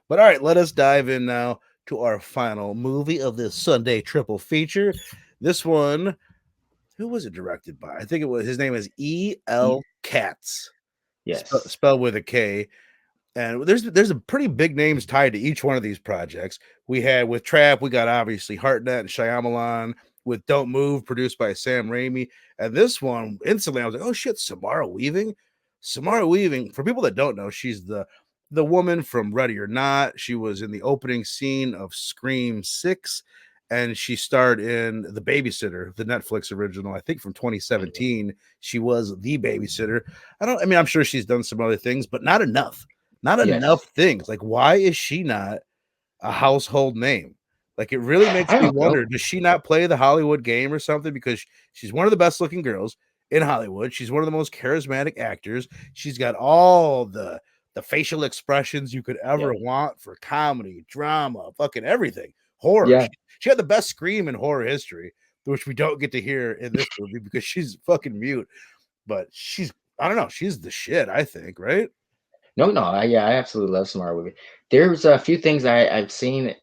But all right, let us dive in now to our final movie of this Sunday triple feature. This one, who was it directed by? I think it was, his name is E.L. Katz, Yes. spelled with a K. And there's a pretty big names tied to each one of these projects. We had with Trap, we got obviously Hartnett and Shyamalan. With Don't Move, produced by Sam Raimi. And this one, instantly, I was like, oh shit, Samara Weaving. Samara Weaving, for people that don't know, she's the woman from Ready or Not. She was in the opening scene of Scream 6, and she starred in The Babysitter, the Netflix original, I think from 2017. She was the babysitter. I mean, I'm sure she's done some other things, but not enough. Not Yes. enough things. Like, why is she not a household name? Like, it really makes I me don't know. wonder, does she not play the Hollywood game or something? Because she's one of the best looking girls in Hollywood. She's one of the most charismatic actors. She's got all the facial expressions you could Yeah. ever want for comedy, drama, fucking everything. Horror. Yeah. She had the best scream in horror history, which we don't get to hear in this movie because she's fucking mute. But I don't know, she's the shit, I think, right? No. I absolutely love Samara Weaving. There's a few things I've seen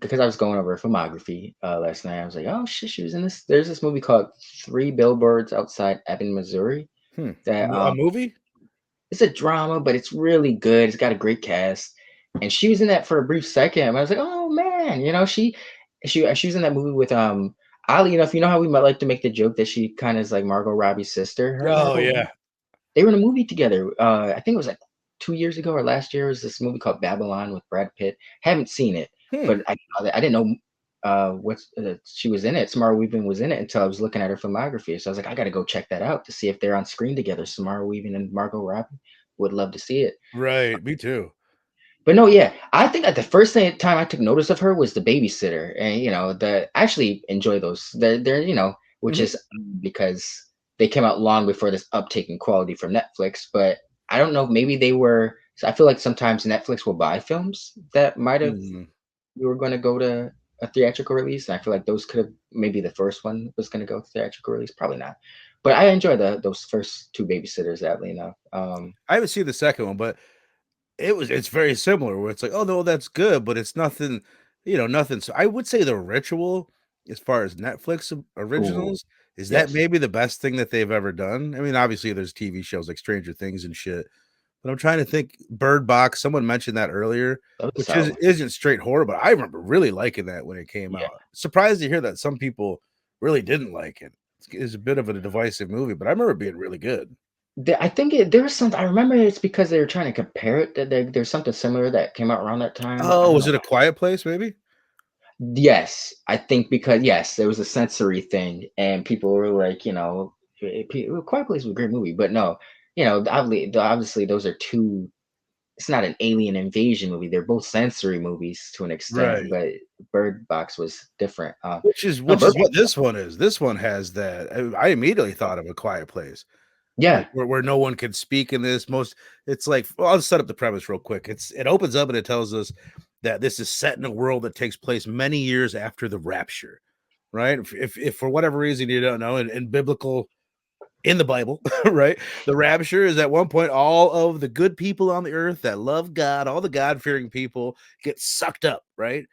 because I was going over filmography last night. I was like, oh shit, she was in this. There's this movie called Three Billboards Outside Ebbing, Missouri. That A movie? It's a drama, but it's really good. It's got a great cast, and she was in that for a brief second. And I was like, oh man, she was in that movie with Oddly enough, you know how we might like to make the joke that she kind of is like Margot Robbie's sister. Her and Oh Margot, yeah. they were in a movie together. I think it was like 2 years ago or last year. It was this movie called Babylon with Brad Pitt. Haven't seen it, Hmm. but I didn't know she was in it. Samara Weaving was in it until I was looking at her filmography. So I was like, I got to go check that out to see if they're on screen together. Samara Weaving and Margot Robbie. Would love to see it. Right. Me too. But no, yeah, I think that the first time I took notice of her was The Babysitter, and I actually enjoy those. They're which Mhm. is because they came out long before this uptake in quality from Netflix. But I don't know, maybe they were. So I feel like sometimes Netflix will buy films that might have Mhm. we were going to go to a theatrical release. And I feel like those could have maybe the first one was going to go to theatrical release, probably not. But I enjoy those first two babysitters, sadly enough. I haven't seen the second one, but it's very similar where it's like, oh no, that's good, but it's nothing, nothing. So I would say The Ritual, as far as Netflix Ooh, originals, is that yes, maybe the best thing that they've ever done. I mean, obviously there's TV shows like Stranger Things and shit, but I'm trying to think. Bird Box, someone mentioned that earlier, that was a which solid one. isn't straight horror, but I remember really liking that when it came Yeah. out. Surprised to hear that some people really didn't like it. It's a bit of a divisive movie, but I remember it being really good. I think there was something. I remember it's because they were trying to compare it. That there's something similar that came out around that time. I Oh, don't was know. it A Quiet Place? Maybe. Yes, I think because yes, there was a sensory thing, and people were like, Quiet Place was a great movie, but no, obviously those are two. It's not an alien invasion movie. They're both sensory movies to an extent, Right. but Bird Box was different. No, Which Bird is Box. what this one is. This one has that. I immediately thought of A Quiet Place, like Yeah. where no one can speak in this. It's like, well, I'll set up the premise real quick. It opens up and it tells us that this is set in a world that takes place many years after the rapture, right? If for whatever reason you don't know, in biblical in the Bible, right? The rapture is at one point all of the good people on the earth that love God, all the God fearing people get sucked up, right?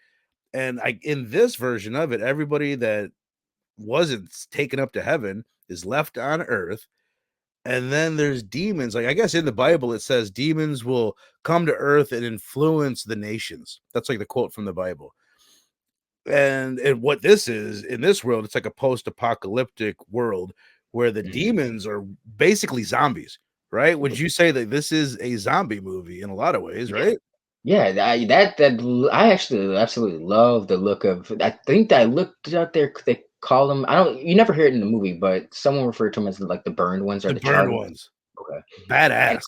And in this version of it, everybody that wasn't taken up to heaven is left on earth. And then there's demons. Like, I guess in the Bible, it says demons will come to earth and influence the nations. That's like the quote from the Bible. And what this is in this world, it's like a post-apocalyptic world where the Mhm. demons are basically zombies, right? Would you say that this is a zombie movie in a lot of ways, Yeah. right? Yeah, I actually absolutely love the look of. I think that I looked out there. They call them. I don't. You never hear it in the movie, but someone referred to them as like the burned ones or The the burned charred ones. ones. Okay, and Badass.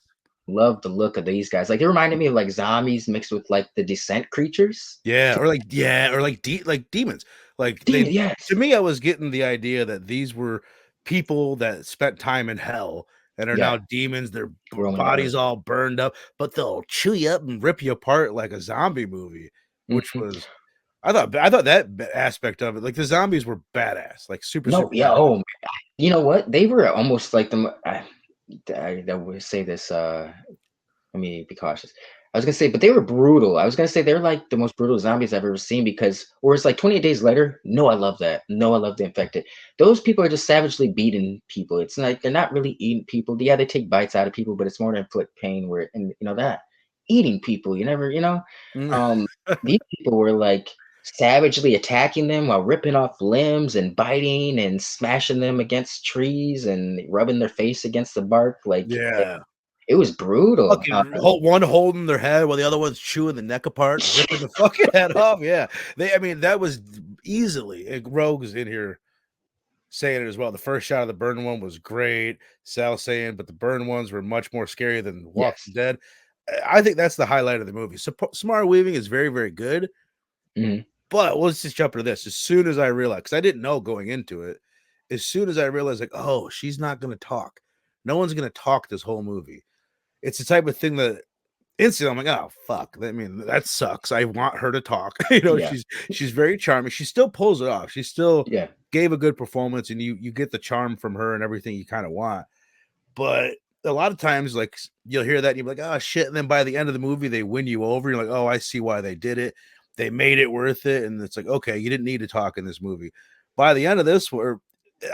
love the look of these guys. Like they reminded me of like zombies mixed with like the Descent creatures. Like demons. Like Demon, they yes, to me, I was getting the idea that these were people that spent time in hell and are now yeah, demons. Their roaming the bodies earth. all burned up, but they'll chew you up and rip you apart like a zombie movie, which Mhm. was I thought that aspect of it, like the zombies were badass, like super No, super yeah. badass. Oh, you know what? They were almost like the. I would say this. Let me be cautious. I was gonna say, but they were brutal. I was gonna say they're like the most brutal zombies I've ever seen because, whereas like 28 days later, no, I love that. No, I love the infected. Those people are just savagely beating people. It's like they're not really eating people. Yeah, they take bites out of people, but it's more to inflict pain. Where and that eating people, you never, Mm. um, these people were like savagely attacking them while ripping off limbs and biting and smashing them against trees and rubbing their face against the bark. Like Yeah. it was brutal. Fucking one holding their head while the other one's chewing the neck apart, ripping the fucking head off. Yeah, I mean, that was easily. Rogue's in here saying it as well. The first shot of the burn one was great. Sal saying, but the burn ones were much more scary than Yes. Walking Dead. I think that's the highlight of the movie. So Samara Weaving is very, very good. Mhm. But let's just jump into this. As soon as I realized, because I didn't know going into it, as soon as I realized, like, oh, she's not going to talk. No one's going to talk this whole movie. It's the type of thing that instantly I'm like, oh fuck. I mean, that sucks. I want her to talk. Yeah. She's very charming. She still pulls it off. She still Yeah. gave a good performance, and you get the charm from her and everything you kind of want. But a lot of times, like you'll hear that and you're like, oh shit. And then by the end of the movie, they win you over. You're like, oh, I see why they did it. They made it worth it. And it's like, okay, you didn't need to talk in this movie. By the end of this, where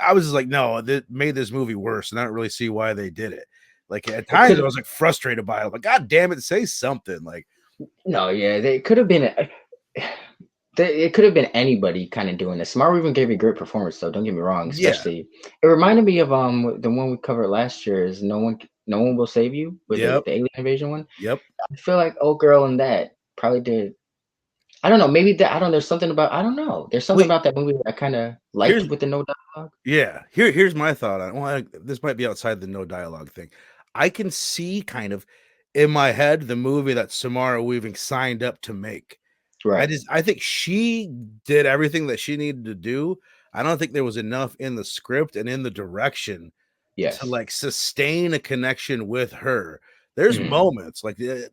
I was just like, no, that made this movie worse. And I don't really see why they did it. Like at It times I could was like frustrated by it. Like, God damn it, say something. Like, no, yeah, they could have been it could have been anybody kind of doing this. Samara even gave a great performance though, don't get me wrong, yeah, especially it reminded me of the one we covered last year is No One Will Save You with yep, the alien invasion one. yep. I feel like old girl in that probably did I don't know, maybe that I don't know, there's something about I don't know. There's something Wait, about that movie that I kind of liked here's with the no dialogue. yeah, here's my thought on this might be outside the no dialogue thing. I can see kind of in my head the movie that Samara Weaving signed up to make. Right. I think she did everything that she needed to do. I don't think there was enough in the script and in the direction to Yes. like sustain a connection with her. There's Mhm. moments like the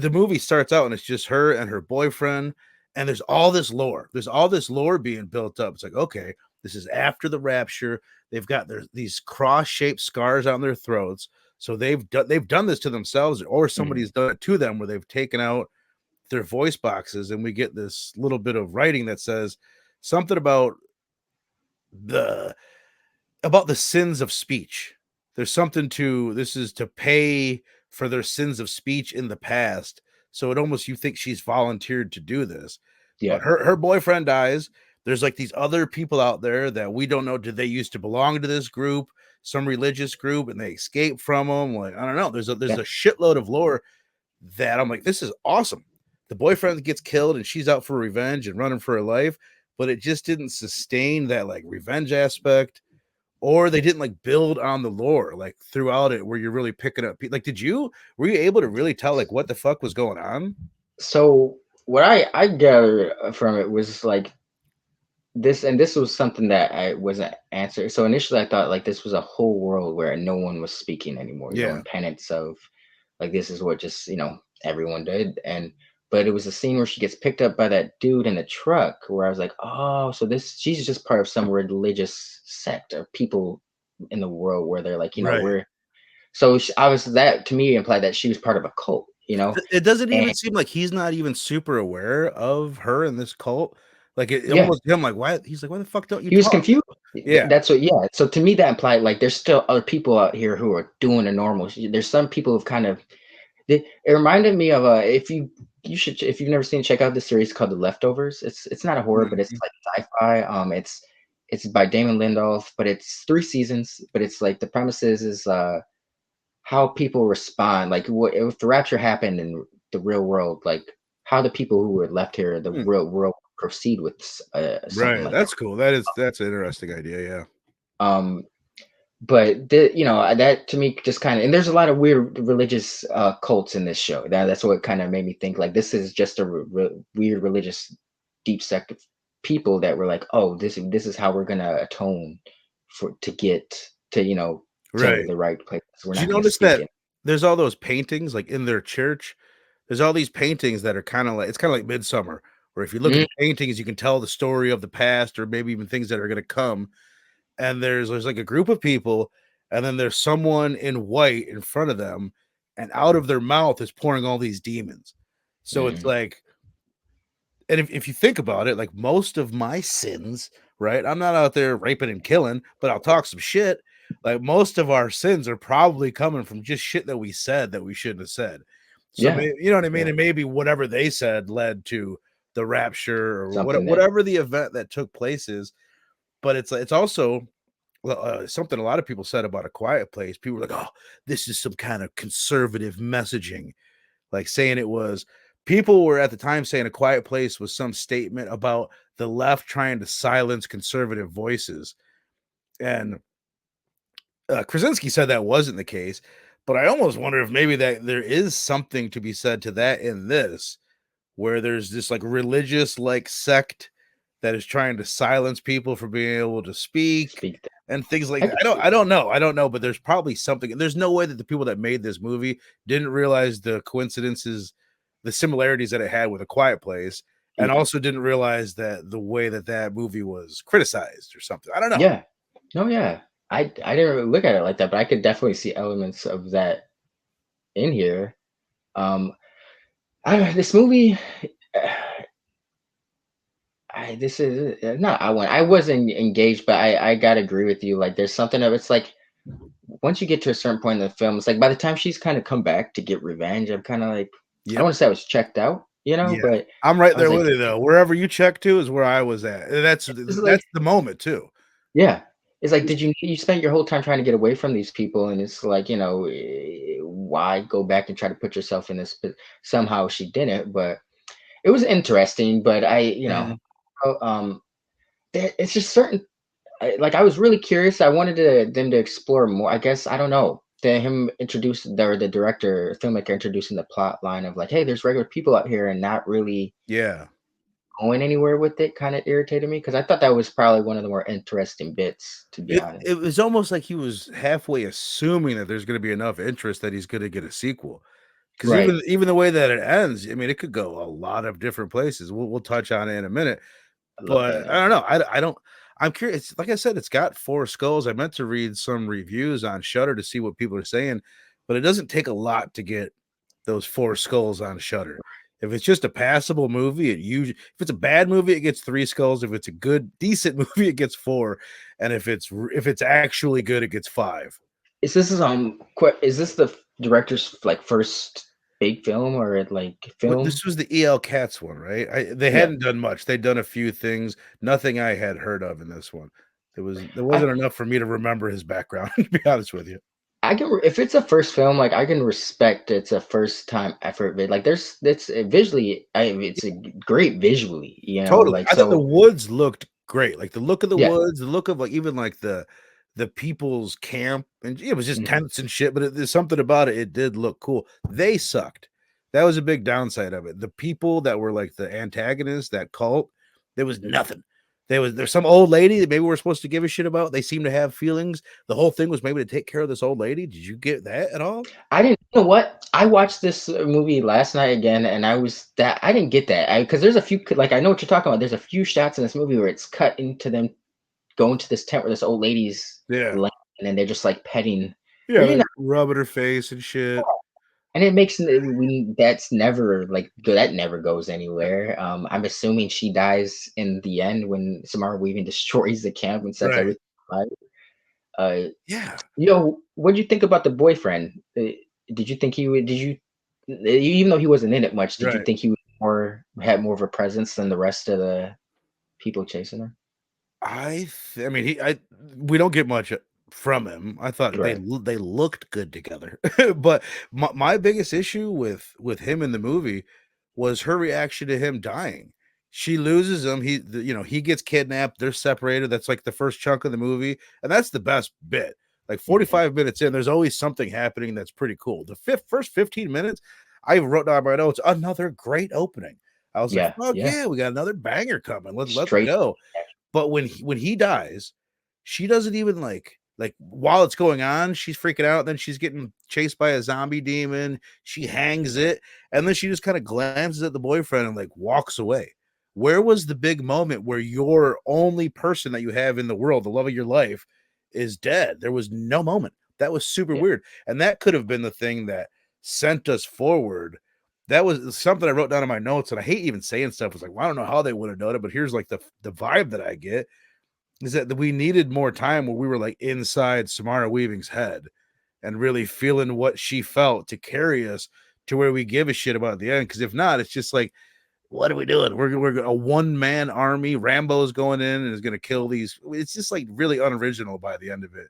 movie starts out and it's just her and her boyfriend, and there's all this lore. There's all this lore being built up. It's like, okay, this is after the rapture. They've got these cross-shaped scars on their throats. So they've done this to themselves, or Mhm. somebody's done it to them, where they've taken out their voice boxes, and we get this little bit of writing that says something the about the sins of speech. There's something to this is to pay for their sins of speech in the past. So it almost you think she's volunteered to do this. But Yeah. her boyfriend dies. There's like these other people out there that we don't know. Did they used to belong to this group, some religious group, and they escaped from them? Like, I don't know. There's Yeah. a shitload of lore that I'm like, this is awesome. The boyfriend gets killed and she's out for revenge and running for her life, but it just didn't sustain that like revenge aspect, or they didn't like build on the lore like throughout it where you're really picking up like were you able to really tell like what the fuck was going on? So what I gathered from it was like this, and this was something that I wasn't answered. So initially, I thought like this was a whole world where no one was speaking anymore. Yeah, In penance of like this is what just everyone did, and but it was a scene where she gets picked up by that dude in the truck, where I was like, oh, so this she's just part of some religious sect of people in the world where they're like, right. we're so I was that to me implied that she was part of a cult, It doesn't and even seem like he's not even super aware of her in this cult. Like it yeah. almost him like why he's like why the fuck don't you He was talk? confused. Yeah, That's what, yeah. So to me, that implied like there's still other people out here who are doing the normal. There's some people who've kind of. It reminded me of if you should if you've never seen it, check out the series called The Leftovers. It's not a horror, but it's mhm, like sci-fi. It's by Damon Lindelof, but it's 3 seasons. But it's like the premise is how people respond. Like what if the rapture happened in the real world? Like how the people who were left here, the hmm, real world, proceed with something right. like that. That's cool. That's an interesting idea. Yeah, Um, but that to me just kind of and there's a lot of weird religious cults in this show that's what kind of made me think like this is just a weird religious deep sect of people that were like oh this is how we're gonna atone for to get to to right. the right place we're Did you not gonna notice speak that it. there's all those paintings like in their church? There's all these paintings that are kind of like it's kind of like Midsummer, where if you look at Mm, the paintings, you can tell the story of the past or maybe even things that are going to come. And there's like a group of people, and then there's someone in white in front of them, and out of their mouth is pouring all these demons. So it's mm, like, and if you think about it, like most of my sins, right? I'm not out there raping and killing, but I'll talk some shit. Like most of our sins are probably coming from just shit that we said that we shouldn't have said. So yeah, you know what I mean? yeah, And maybe whatever they said led to the rapture or something that whatever the event that took place is. But it's also something a lot of people said about A Quiet Place. People were like, "Oh, this is some kind of conservative messaging," like saying it was. People were at the time saying A Quiet Place was some statement about the left trying to silence conservative voices, and Krasinski said that wasn't the case. But I almost wonder if maybe that there is something to be said to that in this, where there's this like religious like sect that is trying to silence people from being able to speak speak that. and things like I that. can see I don't know, but there's probably something. There's no way that the people that made this movie didn't realize the coincidences, the similarities that it had with A Quiet Place, and yeah, also didn't realize that the way that that movie was criticized or something. I don't know. yeah, no, yeah. I didn't really look at it like that, but I could definitely see elements of that in here. Um, I don't know, this movie. This is not. I wasn't engaged, but I gotta agree with you. Like, there's something of it's like once you get to a certain point in the film, it's like by the time she's kind of come back to get revenge, I'm kind of like I don't Yep. want to say I was checked out, Yeah. but I'm right I was there like, with you though. Wherever you check to is where I was at. And it's like that's the moment too. yeah, it's like did you spent your whole time trying to get away from these people, and it's like why go back and try to put yourself in this? But somehow she didn't, but it was interesting. But Mhm. oh, it's just certain like I was really curious. I wanted them to explore more. I guess I don't know. Him introduce the director, filmmaker introducing the plot line of like, hey, there's regular people out here and not really Yeah. going anywhere with it kind of irritated me because I thought that was probably one of the more interesting bits, to be It honest. was almost like he was halfway assuming that there's gonna be enough interest that he's gonna get a sequel. Because Right. even the way that it ends, I mean, it could go a lot of different places. We'll touch on it in a minute, I love but that. I Yeah. don't know. I don't. I'm curious. Like I said, it's got 4 skulls. I meant to read some reviews on Shudder to see what people are saying, but it doesn't take a lot to get those 4 skulls on Shudder. If it's just a passable movie, it usually if it's a bad movie, it gets 3 skulls. If it's a good, decent movie, it gets 4, and if it's actually good, it gets 5. Is this the director's like first big film or like What film? this was the E.L. Katz one, right? They Yeah. hadn't done much. They'd done a few things, nothing I had heard of in this one. There I wasn't enough for me to remember his background, to be honest with you. I can if it's a first film, like I can respect it's a first time effort. But like there's it's visually, it's a great visually, Totally. like I thought the so. woods looked great. Like the look of the Yeah. woods, the look of like even like the people's camp, and it was just Mhm. tents and shit, but there's something about it. It did look cool. They sucked. That was a big downside of it. The people that were like the antagonists, that cult, there was nothing. There's some old lady that maybe we're supposed to give a shit about. They seem to have feelings. The whole thing was maybe to take care of this old lady. Did you get that at all? I didn't. You know what? I watched this movie last night again, and I didn't get that. I because there's a few like I know what you're talking about. There's a few shots in this movie where it's cut into them going to this tent where this old lady's Yeah. laying, and then they're just like petting. Yeah, Where you like know, rubbing her face and shit. and it makes we that's never like that never goes anywhere. I'm assuming she dies in the end when Samara Weaving destroys the camp and sets Right. everything alight. Uh, Yeah. what do you think about the boyfriend? Did you think he would? Did you, even though he wasn't in it much, did you Right. think he would had more of a presence than the rest of the people chasing her? I mean, I we don't get much from him. I thought Right. they looked good together, but my biggest issue with him in the movie was her reaction to him dying. She loses him. He gets kidnapped. They're separated. That's like the first chunk of the movie, and that's the best bit. Like Mhm. 45 minutes in, there's always something happening that's pretty cool. First 15 minutes, I wrote down my notes. Another great opening. I was like, Yeah. "Fuck Yeah. yeah, we got another banger coming. Let's Straight. go." But when he dies, she doesn't even like while it's going on, she's freaking out. Then she's getting chased by a zombie demon. She hangs it, and then she just kind of glances at the boyfriend and like walks away. Where was the big moment where your only person that you have in the world, the love of your life, is dead? There was no moment. That was super Yeah. weird. And that could have been the thing that sent us forward. That was something I wrote down in my notes, and I hate even saying stuff. It's like, well, I don't know how they would have done it, but here's like the vibe that I get is that we needed more time where we were like inside Samara Weaving's head and really feeling what she felt to carry us to where we give a shit about the end. Because if not, it's just like, what are we doing? We're a one-man army. Rambo's going in and is going to kill these. It's just like really unoriginal by the end of it,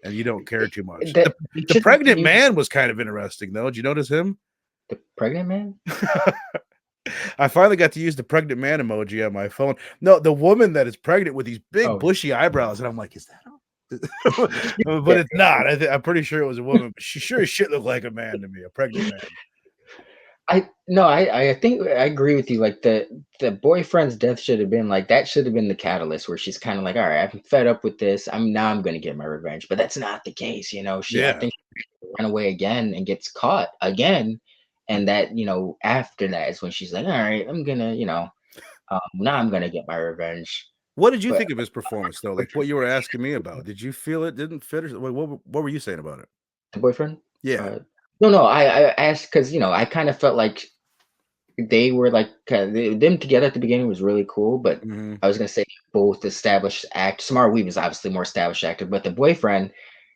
and you don't care too much. That you The should have pregnant used man was kind of interesting, though. Did you notice him? the pregnant man. I finally got to use the pregnant man emoji on my phone. No, the woman that is pregnant with these big Oh, bushy eyebrows, and I'm like, is that but yeah. it's not. I'm pretty sure it was a woman. But she sure as shit looked like a man to me, a pregnant man. I no, I think I agree with you. Like the boyfriend's death should have been like that. Should have been the catalyst where she's kind of like, all right, I'm fed up with this. I'm gonna get my revenge. But that's not the case. I Yeah. think she run away again and gets caught again, and that after that is when she's like, all right, I'm gonna now I'm gonna get my revenge. What did you But think of his performance, though? Like what you were asking me about? Did you feel it didn't fit? Or, what were you saying about it? the boyfriend, Yeah. uh, no, I asked because I kind of felt like they were like them together at the beginning was really cool, but Mm-hmm. I was gonna say both established actors. Samara Weaving is obviously more established actor, but the boyfriend,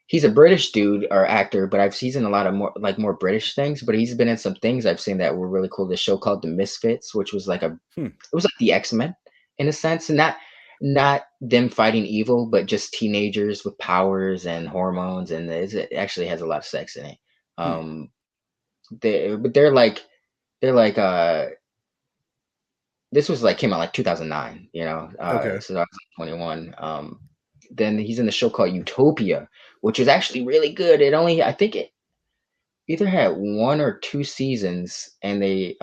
he's a British dude or actor, but I've seen a lot of more British things. But he's been in some things I've seen that were really cool. This show called The Misfits, which was like Hmm. it was like the X-Men in a sense, and not them fighting evil, but just teenagers with powers and hormones, and it actually has a lot of sex in it. Hmm. Um, but they're like this was like came out like 2009, Okay. so I was like 21. Then he's in the show called Utopia, which is actually really good. I think it either had one or two seasons, and they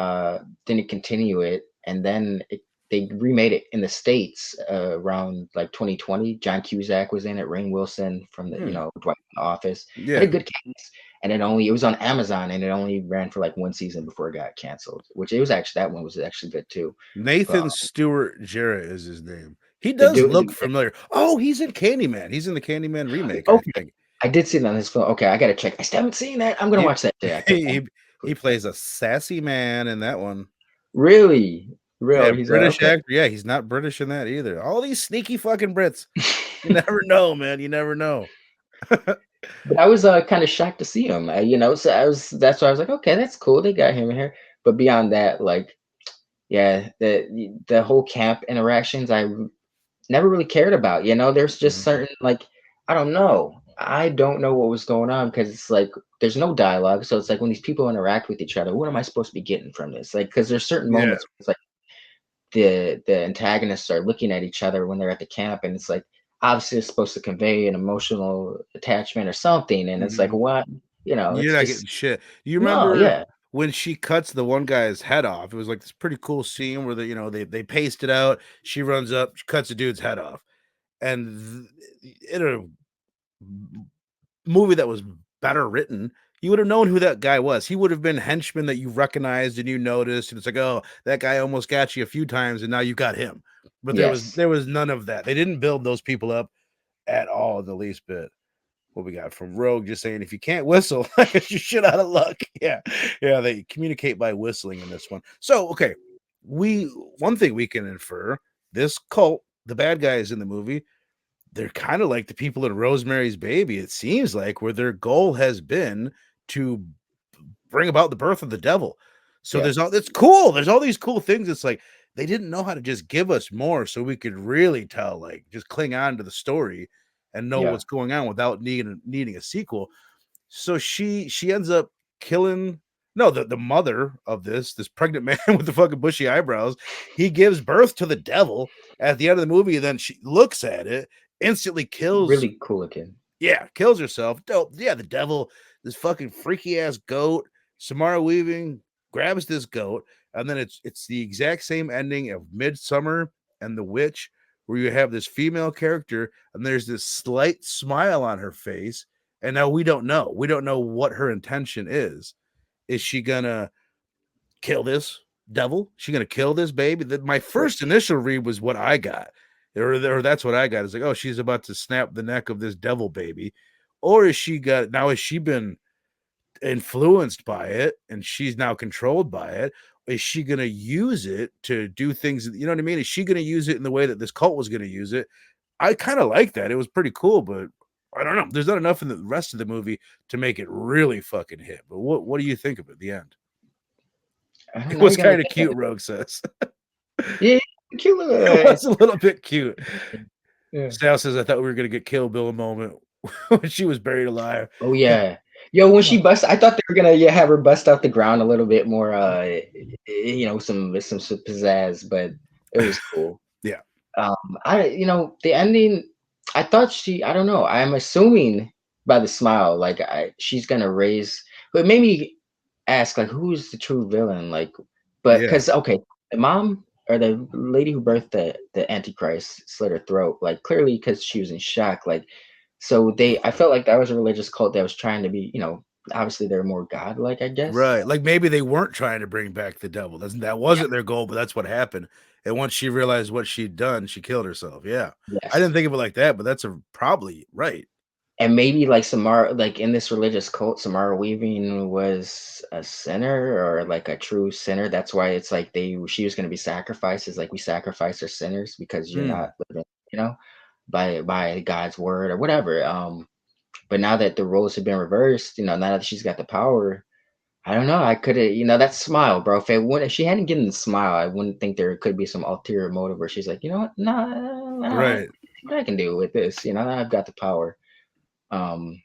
didn't continue it, and then they remade it in the states around like 2020. John Cusack was in it, Rainn Wilson from the Hmm. Dwight in the Office. Had a Yeah. good cast, and it was on Amazon, and it only ran for like one season before it got canceled. Which it was actually that one was actually good too. But Nathan Stewart Jarrett is his name. He the does dude, look familiar. Oh, he's in Candyman. He's in the Candyman remake, I okay, think. I did see that on this film. Okay, I gotta check. I still haven't seen that. I'm gonna He watch that today. Because he, he plays a sassy man in that one. really, Yeah, really, he's British okay. actor. Yeah, he's not British in that either. All these sneaky fucking Brits. You never know, man. You never know. But I was kind of shocked to see him. So that's why I was like, okay, that's cool. They got him in here. But beyond that, like, yeah, the whole camp interactions, never really cared about. There's just Mhm. certain like, I don't know. I don't know what was going on because it's like there's no dialogue. So it's like when these people interact with each other, what am I supposed to be getting from this? Like, because there's certain Yeah. moments where it's like the antagonists are looking at each other when they're at the camp, and it's like obviously it's supposed to convey an emotional attachment or something, and it's like Mhm. what You're it's not just getting shit. You no, remember yeah, when she cuts the one guy's head off? It was like this pretty cool scene where they paste it out. She runs up, she cuts the dude's head off, and in a movie that was better written, you would have known who that guy was. He would have been henchman that you recognized and you noticed, and it's like, oh, that guy almost got you a few times, and now you got him. But there was yes, there was none of that. They didn't build those people up at all, the least bit. What we got from Rogue just saying, if you can't whistle, you're shit out of luck. Yeah, yeah. They communicate by whistling in this one. So, okay, we one thing we can infer: this cult, the bad guys in the movie, they're kind of like the people in Rosemary's Baby. It seems like where their goal has been to bring about the birth of the devil. So yeah, there's all that's cool. There's all these cool things. It's like they didn't know how to just give us more so we could really tell, like just cling on to the story and know yeah, what's going on without needing a sequel. So she ends up killing no the mother of this pregnant man with the fucking bushy eyebrows. He gives birth to the devil at the end of the movie. Then she looks at it, instantly kills really cool again. yeah, kills herself. Dope. Yeah, the devil, this fucking freaky ass goat. Samara Weaving grabs this goat, and then it's the exact same ending of Midsummer and the Witch, where you have this female character, and there's this slight smile on her face, and now we don't know. We don't know what her intention is. Is she gonna kill this? devil? She gonna kill this baby? My Right. first initial read was what I got, or that's what I got. It's like, oh, she's about to snap the neck of this devil baby, or is she got now? Has she been influenced by it and she's now controlled by it? Is she going to use it to do things? You know what I mean? Is she going to use it in the way that this cult was going to use it? I kind of like that. It was pretty cool, but I don't know. There's not enough in the rest of the movie to make it really fucking hit. But what do you think of it at the end? I don't It know. was You got me kind of cute, thinking. Rogue says. Yeah, cute little. It was a little bit cute. Yeah. Sal says, I thought we were going to get Kill Bill a moment when she was buried alive. Oh yeah. Yo, when she bust, I thought they were gonna have her bust out the ground a little bit more. Some pizzazz, but it was cool. Yeah. The ending. I thought I don't know. I'm assuming by the smile, like she's gonna raise. But it made me ask, like, who's the true villain? Like, but Yeah. because okay, the mom or the lady who birthed the Antichrist slit her throat, like clearly because she was in shock, like. So I felt like that was a religious cult that was trying to be, obviously they're more godlike, I guess. Right. Like maybe they weren't trying to bring back the devil. That Yeah. wasn't their goal, but that's what happened. And once she realized what she'd done, she killed herself. Yeah. I didn't Yes. think of it like that, but that's probably right. And maybe like Samara, like in this religious cult, Samara Weaving was a sinner or like a true sinner. That's why it's like she was going to be sacrificed. It's like we sacrifice our sinners because you're Hmm. not living, by God's word or whatever. But now that the roles have been reversed, now that she's got the power, I don't know. I could have, that smile, bro. If she hadn't given the smile, I wouldn't think there could be some ulterior motive where she's like, you know what? Nah, I Right. see what I can do with this. I've got the power. Um,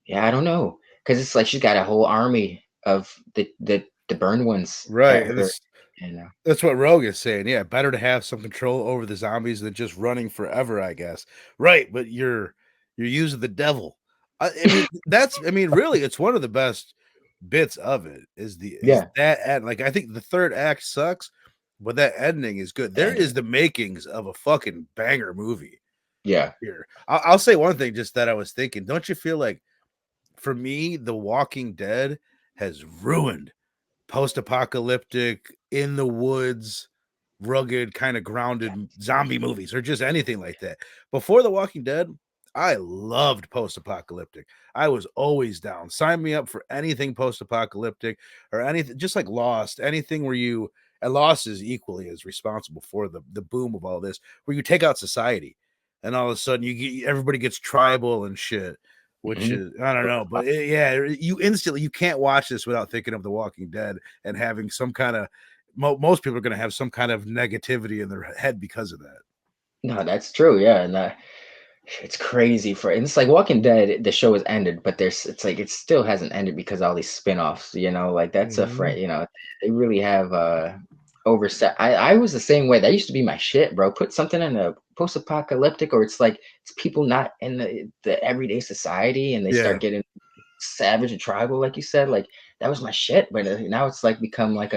yeah, I don't know, because it's like she's got a whole army of the burned ones Right. at And her. this You know, that's what Rogue is saying. Yeah, better to have some control over the zombies than just running forever, I guess. Right, but you're using the devil. I mean, really, it's one of the best bits of it is yeah, that and like I think the third act sucks, but that ending is good. the There ending. is the makings of a fucking banger movie Yeah, here. I'll say one thing just that I was thinking. Don't you feel like for me, The Walking Dead has ruined post-apocalyptic, in the woods, rugged, kind of grounded zombie movies or just anything like that. Before The Walking Dead, I loved post-apocalyptic. I was always down. Sign me up for anything post-apocalyptic or anything, just like Lost, anything where you and Lost is equally as responsible for the boom of all this, where you take out society and all of a sudden everybody gets tribal and shit, which hmm is I don't know, but yeah, you can't watch this without thinking of The Walking Dead and having some kind of most people are going to have some kind of negativity in their head because of that. no, that's true. Yeah, and it's crazy and it's like Walking Dead. The show has ended, but it's like it still hasn't ended because all these spin-offs. Like that's a Mhm. friend. They really have overset. I was the same way. That used to be my shit, bro. Put something in a post-apocalyptic, or it's like it's people not in the everyday society, and they Yeah, start getting savage and tribal, like you said. Like that was my shit, but now it's like become like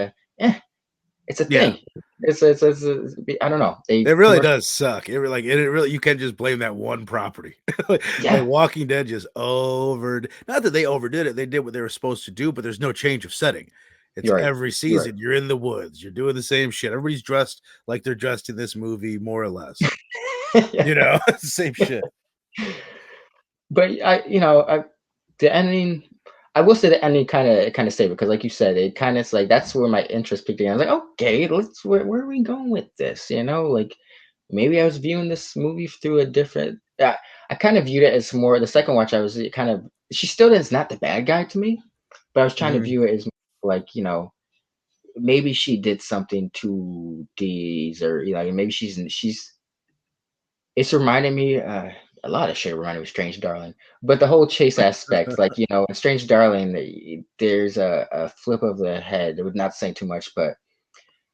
it's a yeah. thing. I don't know. They It really commercial. does suck. It really you can't just blame that one property. Like Yeah, Walking Dead just not that they overdid it. They did what they were supposed to do, but there's no change of setting. It's you're right. every You're right. season you're in the woods, you're doing the same shit. Everybody's dressed like they're dressed in this movie more or less. Yeah. It's the same shit. But the ending. I will say the ending kind of saved it because, like you said, it kind of like that's where my interest picked up. I was like, okay, where are we going with this? Like maybe I was viewing this movie through a different. I kind of viewed it as more the second watch. I was kind of she still is not the bad guy to me, but I was trying to Mhm. view it as like maybe she did something to these or maybe she's it's reminding me a lot of shit reminded me of Strange Darling, but the whole chase aspect, like in Strange Darling, there's a flip of the head. It would not say too much, but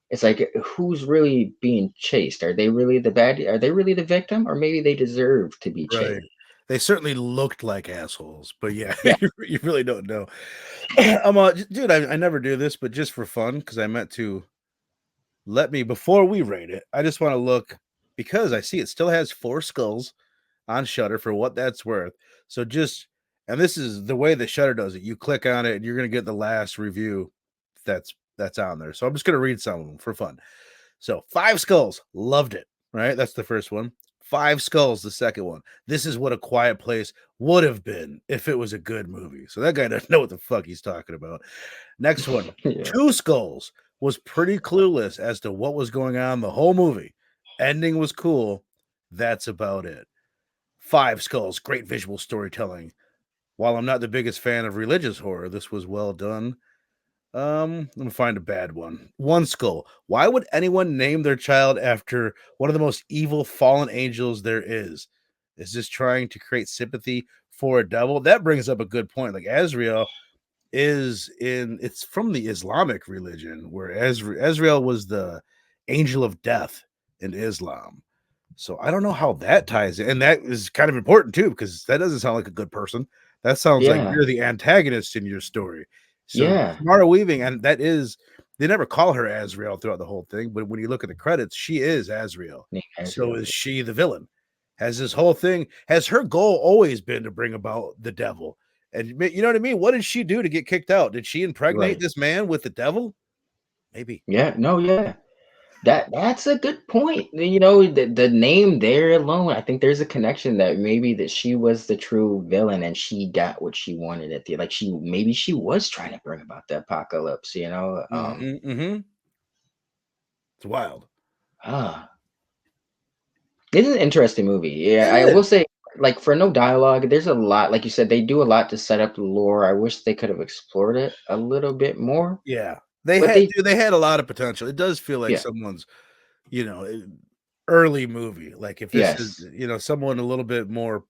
it's like who's really being chased? Are they really the bad? Are they really the victim, or maybe they deserve to be Right. chased? They certainly looked like assholes, but yeah, Yeah. you really don't know. Dude, I never do this, but just for fun, because I meant to let me before we rate it. I just want to look because I see it still has 4 skulls on Shudder for what that's worth. So and this is the way that Shudder does it. You click on it, and you're gonna get the last review that's that's on there. So I'm just gonna read some of them for fun. So Five Skulls, loved it. Right, that's the first one. Five Skulls, the second one. This is what A Quiet Place would have been if it was a good movie. So that guy doesn't know what the fuck he's talking about. Next one, Yeah. Two Skulls was pretty clueless as to what was going on the whole movie. Ending was cool. That's about it. Five Skulls, great visual storytelling. While I'm not the biggest fan of religious horror, this was well done. Let me find a bad one. One Skull. Why would anyone name their child after one of the most evil fallen angels there is? Is this trying to create sympathy for a devil? That brings up a good point. Like Azrael it's from the Islamic religion, where Azrael was the angel of death in Islam. So I don't know how that ties in. And that is kind of important too, because that doesn't sound like a good person. That sounds like Yeah. you're the antagonist in your story. So Yeah. Samara Weaving, and that is they never call her Azrael throughout the whole thing, but when you look at the credits, she is Azrael. Name So Azrael. is she the villain? Has this whole thing, has her goal always been to bring about the devil? And you know what I mean? What did she do to get kicked out? Did she impregnate Right. this man with the devil? Maybe. Yeah. No. Yeah. That's a good point. The name there alone, I think there's a connection that maybe that she was the true villain and she got what she wanted at the like she was trying to bring about the apocalypse. Mm-hmm. It's wild. Ah, it's an interesting movie. Yeah, It I is. will say, like for no dialogue, there's a lot. Like you said, they do a lot to set up the lore. I wish they could have explored it a little bit more, Yeah. They but had they, dude, they had a lot of potential. It does feel like yeah, someone's, you know, early movie. Like if this is, yes. someone a little bit more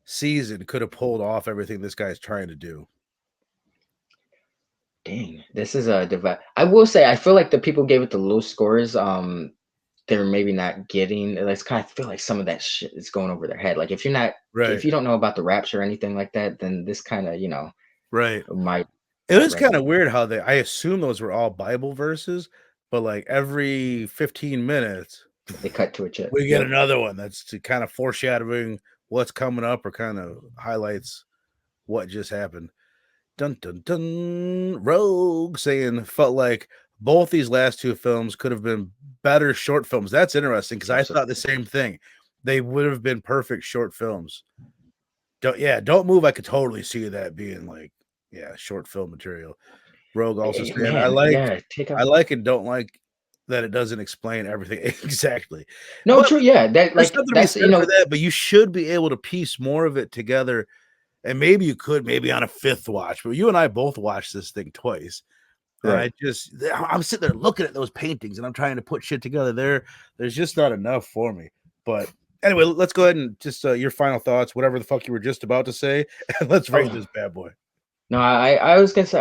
seasoned could have pulled off everything this guy's trying to do. Dang, this is a divide. I will say, I feel like the people gave it the low scores. They're maybe not getting. It's kind of feel like some of that shit is going over their head. Like Right. if you don't know about the rapture or anything like that, then this kind of Right. might It is kind resonate. of weird how I assume those were all Bible verses, but like every 15 minutes, They cut to a chip. we get Yep. another one that's to kind of foreshadowing what's coming up or kind of highlights what just happened. Dun dun dun. Rogue saying felt like both these last two films could have been better short films. That's interesting because I thought the Absolutely. same thing. They would have been perfect short films. Don't move. I could totally see that being like, short film material. Rogue also saying, Man, yeah. Take I out. like and don't like that it doesn't explain everything exactly. No, But true. Yeah, that there's like something to be that's said for that. But you should be able to piece more of it together. And maybe you could, maybe on a fifth watch. But you and I both watched this thing twice. And right. I'm sitting there looking at those paintings and I'm trying to put shit together. There's just not enough for me. But anyway, let's go ahead and just your final thoughts, whatever the fuck you were just about to say, and let's rate Oh this bad boy. no, I was gonna say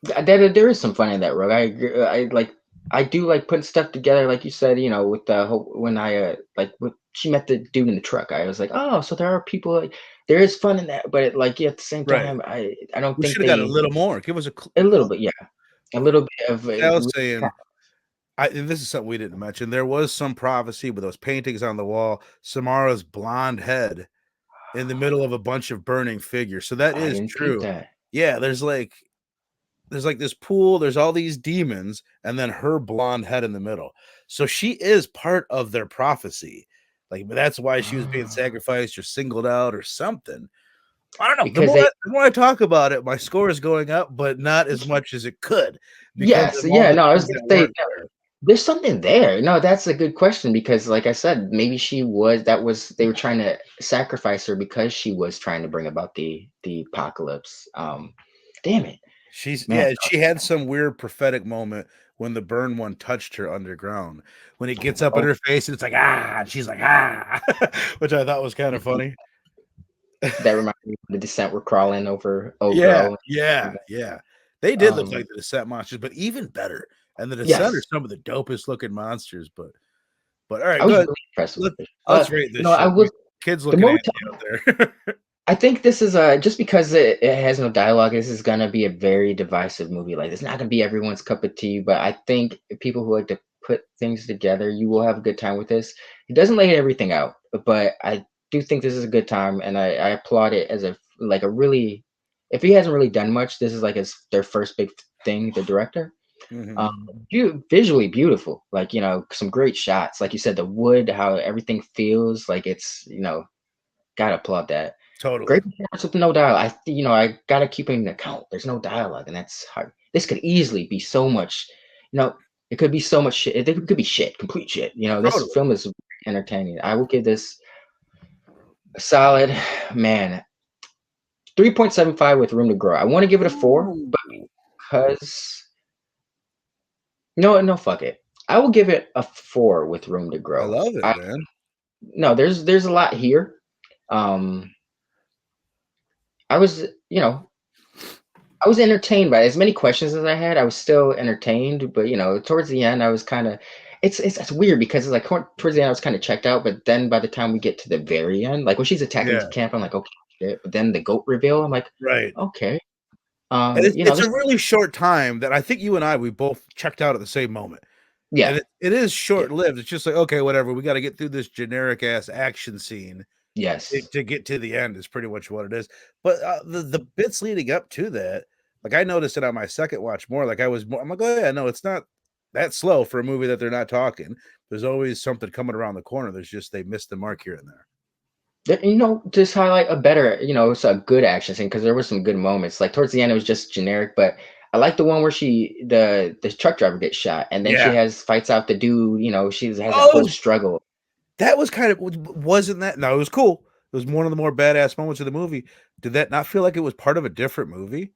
there is some fun in that Rogue. I agree. I do like putting stuff together, like you said. With the whole when I like when she met the dude in the truck, I was like, oh, so there are people like there is fun in that, but at the same Right. time, I don't We think should have got a they little more. Give us a little bit, yeah, a little bit of I was saying, and this is something we didn't mention. There was some prophecy with those paintings on the wall. Samara's blonde head in the middle of a bunch of burning figures. So that I is didn't peep true. that. Yeah, there's like this pool, there's all these demons, and then her blonde head in the middle. So she is part of their prophecy. Like that's why she was being Ah, sacrificed or singled out or something. I don't know. because they The more I talk about it, my score is going up, but not as much as it could because yes, of all yeah, the no, I was things gonna that say weren't there. there's something there. No, that's a good question because, like I said, maybe they were trying to sacrifice her because she was trying to bring about the apocalypse. Damn it, man. She had some weird prophetic moment when the burn one touched her underground. When it gets up in Oh, her face, it's like and she's like which I thought was kind of funny. that reminds me of the descent were crawling over Old Yeah, Grow. yeah. They did look like the Descent monsters, but even better. And the Descent are Yes, some of the dopest looking monsters. But all right, I was good. really impressed with it. Let's rate this I shit. was Kids the looking more we at talk, you out there. I think this is just because it has no dialogue. This is gonna be a very divisive movie. Like it's not gonna be everyone's cup of tea, but I think people who like to put things together, you will have a good time with this. It doesn't lay everything out, but I do think this is a good time, and I applaud it as a really. If he hasn't really done much, this is like their first big thing, the director. Um, Mhm. visually beautiful, like, some great shots. Like you said, the wood, how everything feels like it's, gotta applaud that. Totally. Great performance with no dialogue. I gotta keep in account. There's no dialogue, and that's hard. This could easily be so much, you know, it could be so much shit. It could be shit, complete shit. This Totally. film is entertaining. I will give this a solid, man, 3.75 with room to grow. I want to give it a 4, Ooh. but because no, no, fuck it. I will give it a 4 with room to I grow. love it, man. No, there's a lot here. Um, I was, I was entertained by as many questions as I had. I was still entertained, but towards the end, I was kind of. It's weird because it's like towards the end, I was kind of checked out. But then by the time we get to the very end, like when she's attacking the Yeah, camp, I'm like, okay, shit. But then the goat reveal, I'm like, right. okay, And it's a there's really short time that I think you and I, we both checked out at the same moment. yeah, And it is yeah, short-lived. It's just like, okay, whatever. We gotta get through this generic ass action scene yes, to get to the end is pretty much what it is. But, the bits leading up to that, like, I noticed it on my second watch more, like, I'm like, "Oh, yeah, no, it's not that slow for a movie that they're not talking." There's always something coming around the corner. There's just they missed the mark here and there. Just highlight a better, it's a good action scene because there were some good moments. Like towards the end, it was just generic, but I like the one where the truck driver gets shot, and then she Yeah. has fights out the dude. She has that Oh, whole struggle. that was kind of wasn't that no, it was cool. It was one of the more badass moments of the movie. Did that not feel like it was part of a different movie?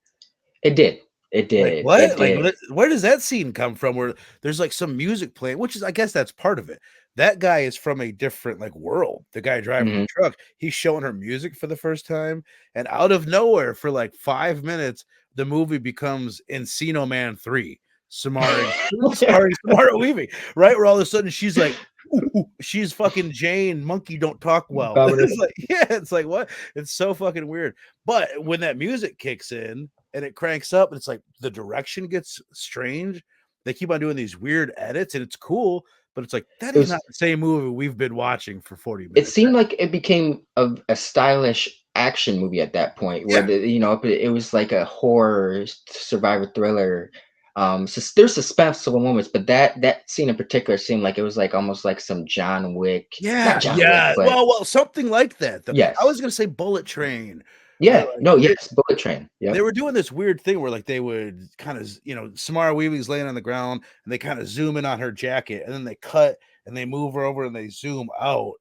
It did. It Like, did. It what? Like, did. where does that scene come from where there's, like, some music playing, which is I guess that's part of it. That guy is from a different, like, world. The guy driving the Mhm. truck, he's showing her music for the first time, and out of nowhere, for, like, 5 minutes, the movie becomes Encino Man 3, starring Samara Weaving, right? Where all of a sudden she's like, "Ooh, ooh," she's fucking Jane, monkey don't talk well. Dominic. It's like, yeah, it's like, what? It's so fucking weird. But when that music kicks in and it cranks up and it's like the direction gets strange. They keep on doing these weird edits and it's cool, but it's like that It is not was the same movie we've been watching for 40 it minutes. seemed like it became a stylish action movie at that point where Yeah. it was like a horror survivor thriller. There's suspenseful moments, but that scene in particular seemed like it was like almost like some John Wick, not Yeah, John Wick, yeah. but Well, something like that. I was yes, gonna say Bullet Train, or yeah, like no, yes, Bullet Train, they yep, were doing this weird thing where like they would kind of, Samara Weaving's laying on the ground and they kind of zoom in on her jacket and then they cut and they move her over and they zoom out.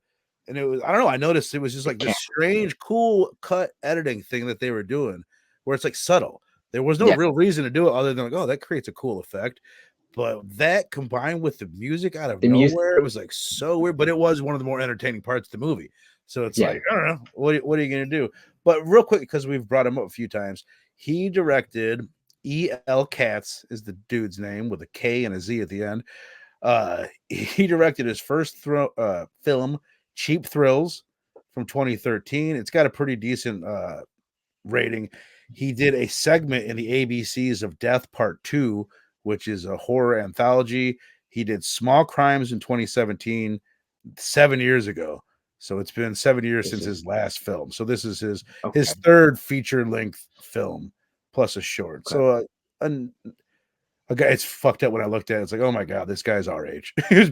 And it was, I don't know, I noticed it was just the like this camera, strange, cool cut editing thing that they were doing where it's like subtle. There was no yeah, real reason to do it other than like, oh, that creates a cool effect. But that combined with the music out of the music, nowhere, it was like so weird. But it was one of the more entertaining parts of the movie. So it's yeah, like, I don't know, what are you gonna do? But real quick, because we've brought him up a few times, he directed E.L. Katz is the dude's name with a K and a Z at the end. He directed his first film, Cheap Thrills, from 2013. It's got a pretty decent rating. He did a segment in the ABCs of Death Part 2, which is a horror anthology. He did Small Crimes in 2017, 7 years ago. So it's been 7 years this since is his last film. So this is his okay, third feature length film plus a short. okay. So an a guy, it's fucked up when I looked at it. It's like, oh my god, this guy's our age. He was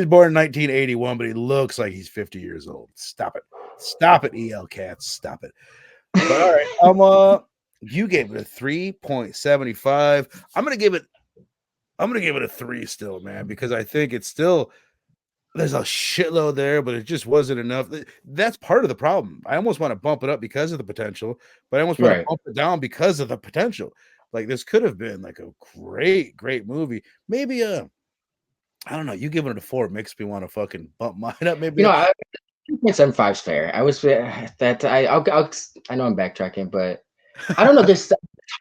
born in 1981, but he looks like he's 50 years old. Stop it, EL Cats, stop it. But all right, you gave it a 3.75. I'm gonna give it a 3 still, man, because I think it's still there's a shitload there, but it just wasn't enough. That's part of the problem. I almost want to bump it up because of the potential, but I almost want to Right. bump it down because of the potential. Like this could have been like a great, great movie. Maybe I don't know. You giving it a 4 makes me want to fucking bump mine up. You Maybe know, 2.75 is fair. I was that I know I'm backtracking, but I don't know. It's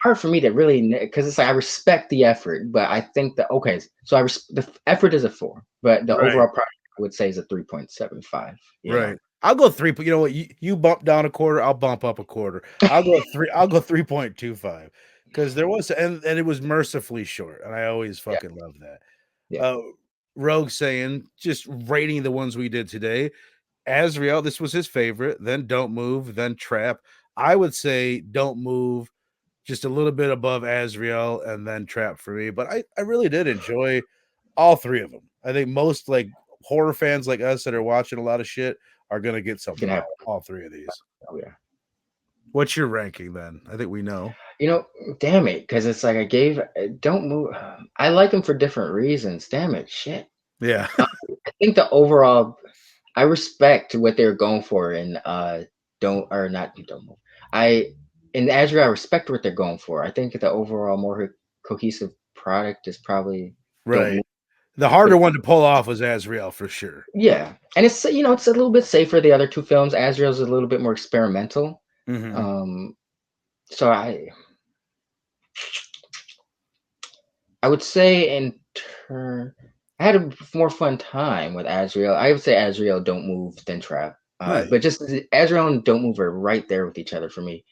hard for me to really because it's like I respect the effort, but I think that okay. So the effort is a 4, but the right, overall product I would say is a 3.75. right. I'll go 3, but you know what? You bump down a quarter, I'll bump up a quarter. I'll go 3.25 because there was and it was mercifully short, and I always Yeah, fucking love that. yeah. Uh Rogue saying, just rating the ones we did today. Azrael, this was his favorite, then Don't Move, then Trap. I would say Don't Move, just a little bit above Azrael, and then Trap for me. But I really did enjoy all three of them. I think most like horror fans like us that are watching a lot of shit are gonna get something Can out have. of all three of these. Oh yeah. What's your ranking then? I think we know. You know, damn it, because it's like I gave Don't Move. I like them for different reasons. Damn it, shit. Yeah. I think the overall, I respect what they're going for in don't or not don't move. I in Azure, I respect what they're going for. I think the overall more cohesive product is probably Don't Right. Move. The harder one to pull off was Azrael for sure. Yeah, and it's it's a little bit safer. The other two films, Azrael's a little bit more experimental. Mm-hmm. Um, so I would say in turn, I had a more fun time with Azrael. I would say Azrael Don't Move than Trap. Right. But just Azrael and Don't Move are right there with each other for me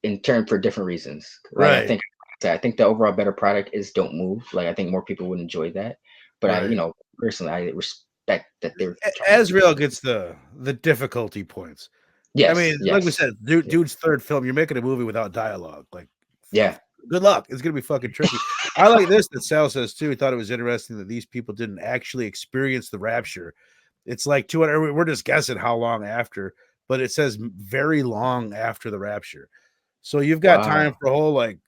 in turn for different reasons. Like Right. I think the overall better product is Don't Move. Like I think more people would enjoy that. But Right. Personally, I respect that they're trying to do. Azrael gets the difficulty points. I mean, Yes, like we yes, said, dude's third film. You're making a movie without dialogue. Like, yeah. good luck. It's gonna be fucking tricky. I like this that Sal says too. He thought it was interesting that these people didn't actually experience the rapture. It's like 200. We're just guessing how long after, but it says very long after the rapture. So you've got time Wow, for a whole like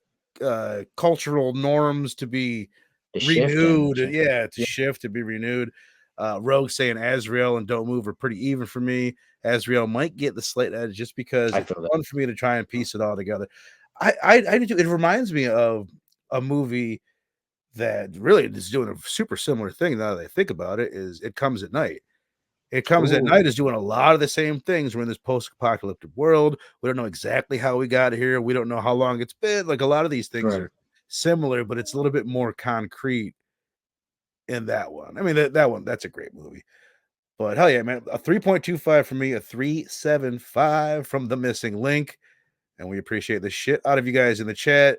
cultural norms to be the shift and renewed. Yeah, to yeah, shift to be renewed. Rogue saying Azrael and Don't Move are pretty even for me. Azrael might get the slight edge just because I it's feel that. fun for me to try and piece it all together. I do too. It reminds me of a movie that really is doing a super similar thing now that I think about it, is It Comes at Night. It Comes at Night Ooh, is doing a lot of the same things. We're in this post-apocalyptic world. We don't know exactly how we got here. We don't know how long it's been. Like a lot of these things right. are similar, but it's a little bit more concrete in that one. I mean, that one, that's a great movie. But hell yeah, man. A 3.25 from me, a 3.75 from The Missing Link. And we appreciate the shit out of you guys in the chat.